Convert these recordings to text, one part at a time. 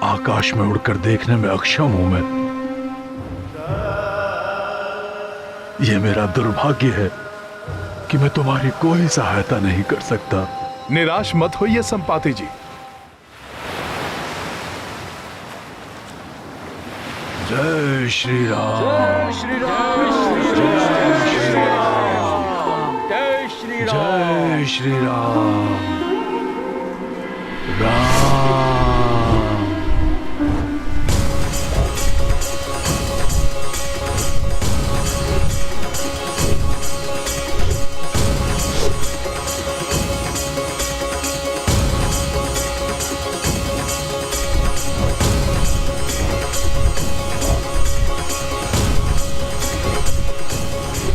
आकाश में उड़कर देखने में अक्षम हूं मैं। ये मेरा दुर्भाग्य है कि मैं तुम्हारी कोई सहायता नहीं कर सकता। निराश मत होइए संपाति जी। जय श्री राम। जय श्री राम। जय श्री राम। जय श्री राम। जय श्री राम। राम।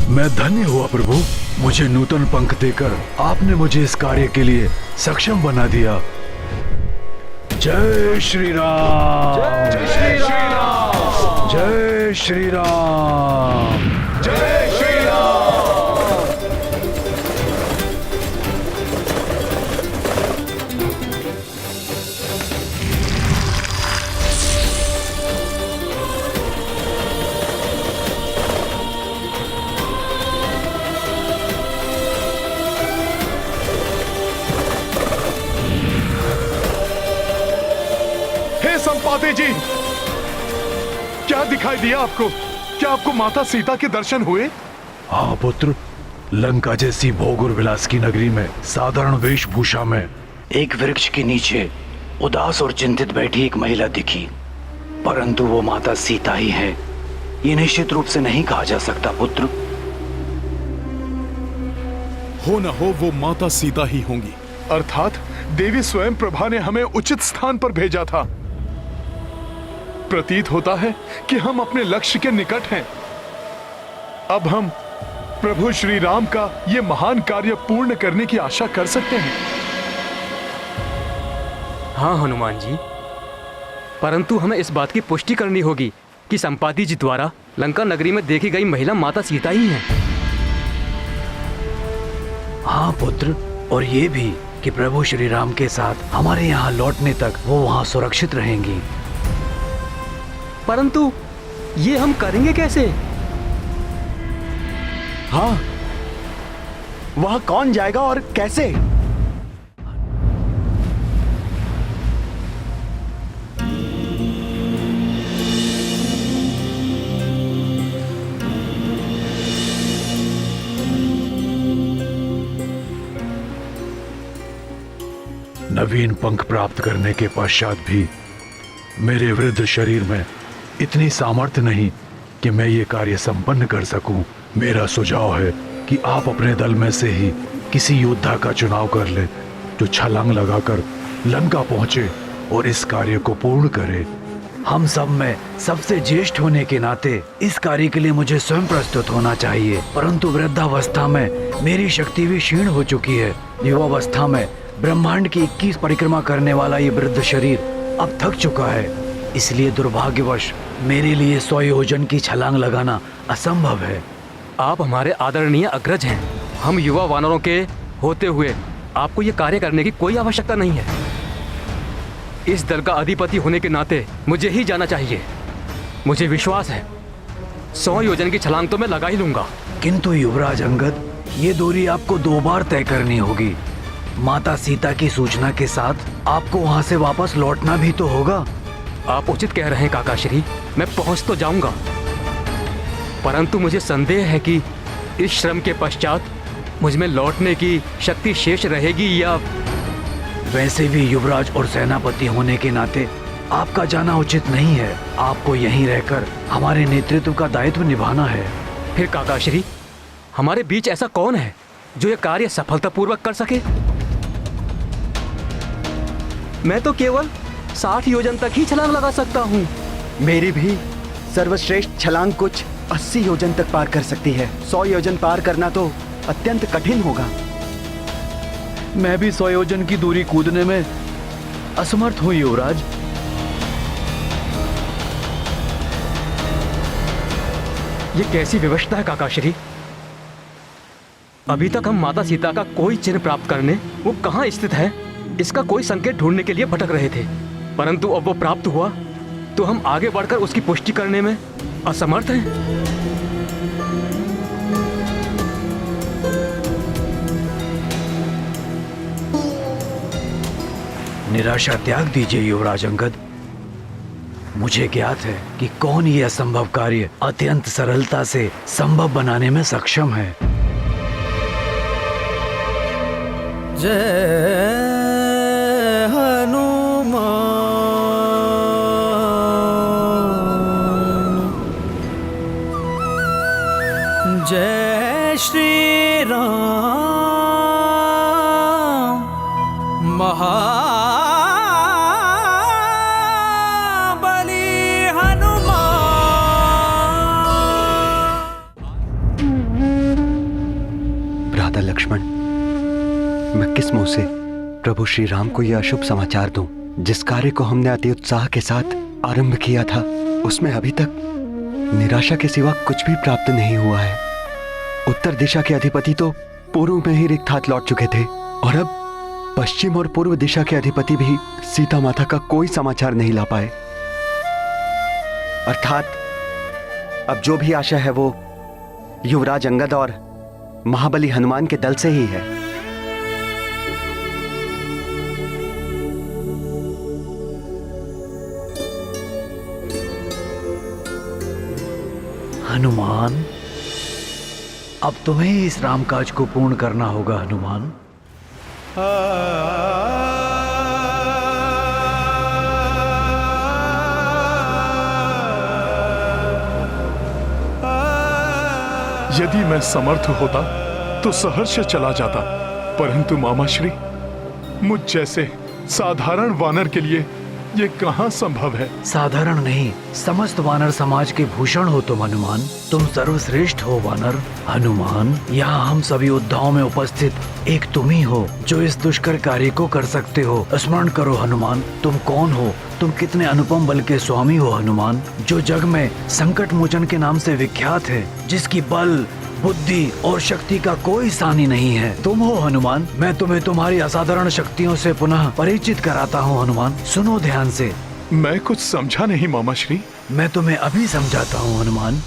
मैं धन्य हुआ प्रभु, मुझे नूतन पंख देकर आपने मुझे इस कार्य के लिए सक्षम बना दिया। जय श्री राम। जय श्री राम। जय श्री राम। जय श्री राम। संपाति जी, क्या दिखाई दिया आपको? क्या आपको माता सीता के दर्शन हुए? हाँ पुत्र, लंका जैसी भोग और विलास की नगरी में साधारण वेशभूषा में एक वृक्ष के नीचे उदास और चिंतित बैठी एक महिला दिखी, परंतु वो माता सीता ही है ये निश्चित रूप से नहीं कहा जा सकता पुत्र। हो न हो वो माता सीता ही होंगी, अर्थात देवी स्वयं प्रभा ने हमें उचित स्थान पर भेजा था। प्रतीत होता है कि हम अपने लक्ष्य के निकट हैं। अब हम प्रभु श्री राम का ये महान कार्य पूर्ण करने की आशा कर सकते हैं। हाँ हनुमान जी, परंतु हमें इस बात की पुष्टि करनी होगी कि संपाति जी द्वारा लंका नगरी में देखी गई महिला माता सीता ही है। हाँ पुत्र, और ये भी कि प्रभु श्री राम के साथ हमारे यहाँ लौटने तक वो वहाँ सुरक्षित रहेंगी। परंतु ये हम करेंगे कैसे? हाँ, वह कौन जाएगा और कैसे? नवीन पंख प्राप्त करने के पश्चात भी मेरे वृद्ध शरीर में इतनी सामर्थ्य नहीं कि मैं ये कार्य संपन्न कर सकूं। मेरा सुझाव है कि आप अपने दल में से ही किसी योद्धा का चुनाव कर लें जो छलांग लगाकर लंका पहुंचे और इस कार्य को पूर्ण करे। हम सब में सबसे ज्येष्ठ होने के नाते इस कार्य के लिए मुझे स्वयं प्रस्तुत होना चाहिए, परंतु वृद्धावस्था में मेरी शक्ति भी क्षीण हो चुकी है। युवावस्था में ब्रह्मांड की 21 परिक्रमा करने वाला ये वृद्ध शरीर अब थक चुका है, इसलिए दुर्भाग्यवश मेरे लिए 100 योजन की छलांग लगाना असंभव है। आप हमारे आदरणीय अग्रज हैं। हम युवा वानरों के होते हुए आपको ये कार्य करने की कोई आवश्यकता नहीं है। इस दल का अधिपति होने के नाते मुझे ही जाना चाहिए। मुझे विश्वास है 100 योजन की छलांग तो मैं लगा ही लूंगा। किंतु युवराज अंगद, ये दूरी आपको 2 बार तय करनी होगी। माता सीता की सूचना के साथ आपको वहाँ से वापस लौटना भी तो होगा। आप उचित कह रहे हैं काकाश्री, मैं पहुंच तो जाऊंगा, परंतु मुझे संदेह है कि इस श्रम के पश्चात मुझ में लौटने की शक्ति शेष रहेगी या। वैसे भी युवराज और सेनापति होने के नाते आपका जाना उचित नहीं है। आपको यहीं रहकर हमारे नेतृत्व का दायित्व निभाना है। फिर काकाश्री, हमारे बीच ऐसा कौन है जो यह कार्य सफलतापूर्वक कर सके? मैं तो केवल 60 योजन तक ही छलांग लगा सकता हूँ। मेरी भी सर्वश्रेष्ठ छलांग कुछ 80 योजन तक पार कर सकती है। 100 योजन पार करना तो अत्यंत कठिन होगा। मैं भी 100 योजन की दूरी कूदने में असमर्थ हूँ युवराज। ये कैसी व्यवस्था है काकाश्री? अभी तक हम माता सीता का कोई चिन्ह प्राप्त करने वो कहाँ स्थित है इसका कोई संकेत ढूंढने के लिए भटक रहे थे, परंतु अब वो प्राप्त हुआ तो हम आगे बढ़कर उसकी पुष्टि करने में असमर्थ हैं। निराशा त्याग दीजिए युवराज अंगद। मुझे ज्ञात है कि कौन ये असंभव कार्य अत्यंत सरलता से संभव बनाने में सक्षम है। जय हनुमान, जय श्री राम, महाबली हनुमान। भ्राता लक्ष्मण, मैं किस मुंह से प्रभु श्री राम को यह अशुभ समाचार दूं? जिस कार्य को हमने अति उत्साह के साथ आरंभ किया था उसमें अभी तक निराशा के सिवा कुछ भी प्राप्त नहीं हुआ है। उत्तर दिशा के अधिपति तो पूर्व में ही रिक्त हाथ लौट चुके थे और अब पश्चिम और पूर्व दिशा के अधिपति भी सीता माता का कोई समाचार नहीं ला पाए। अर्थात अब जो भी आशा है वो युवराज अंगद और महाबली हनुमान के दल से ही है। हनुमान, अब तुम्हें ही इस रामकाज को पूर्ण करना होगा हनुमान। यदि मैं समर्थ होता तो सहर्ष चला जाता, परंतु मामाश्री, मुझ जैसे साधारण वानर के लिए ये कहाँ संभव है? साधारण नहीं, समस्त वानर समाज के भूषण हो तुम हनुमान। तुम सर्वश्रेष्ठ हो वानर। हनुमान, यहाँ हम सभी योद्धाओं में उपस्थित एक तुम ही हो जो इस दुष्कर कार्य को कर सकते हो। स्मरण करो हनुमान, तुम कौन हो? तुम कितने अनुपम बल के स्वामी हो हनुमान, जो जग में संकट मोचन के नाम से विख्यात है, जिसकी बल बुद्धि और शक्ति का कोई सानी नहीं है। तुम हो हनुमान। मैं तुम्हें तुम्हारी असाधारण शक्तियों से पुनः परिचित कराता हूँ हनुमान। सुनो ध्यान से। मैं कुछ समझा नहीं मामाश्री। मैं तुम्हें अभी समझाता हूँ हनुमान।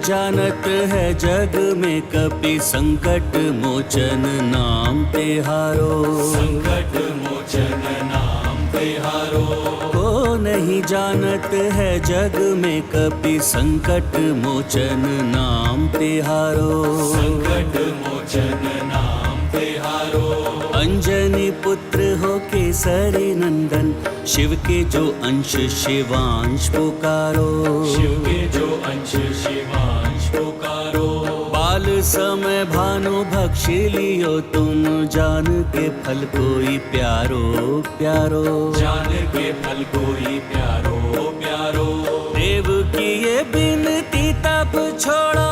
जानत है जग में कपि संकट मोचन नाम तिहारो। संकट मोचन नाम तिहारो। को नहीं जानत है जग में कपि संकट मोचन नाम तिहारो। संकट मोचन नाम तिहारो। अंजनी पुत्र हो केसरी नंदन, शिव के जो अंश शिवांश पुकारो। शिव के जो अंश शिवांश पुकारो। बाल समय भानु भक्षी लियो तुम, जान के फल कोई प्यारो प्यारो। जान के फल कोई प्यारो प्यारो। देव की ये बिनती तब छोड़ो।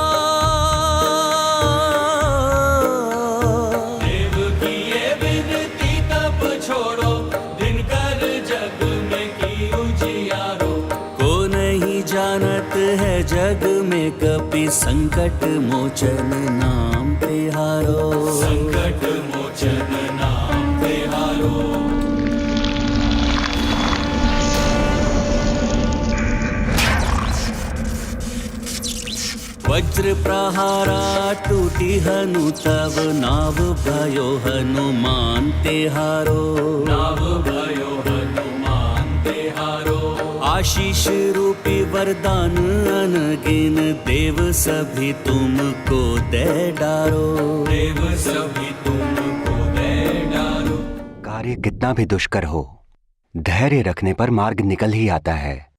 देव की ये बिनती तब छोड़ो, दिन कर जग में की उजियारो। को नहीं जानत है जग में कपि संकट मोचन नाम तिहारो। संकट मोचन नाम तिहारो। वज्र प्रहारा टूटी हनु तब, नाव भयो हनुमान तिहारो। नाव भयो हनुमान तिहारो। आशीष रूपी वरदान अनगिन, देव सभी तुमको दे डारो। देव सभी तुमको दे डारो। कार्य कितना भी दुष्कर हो, धैर्य रखने पर मार्ग निकल ही आता है।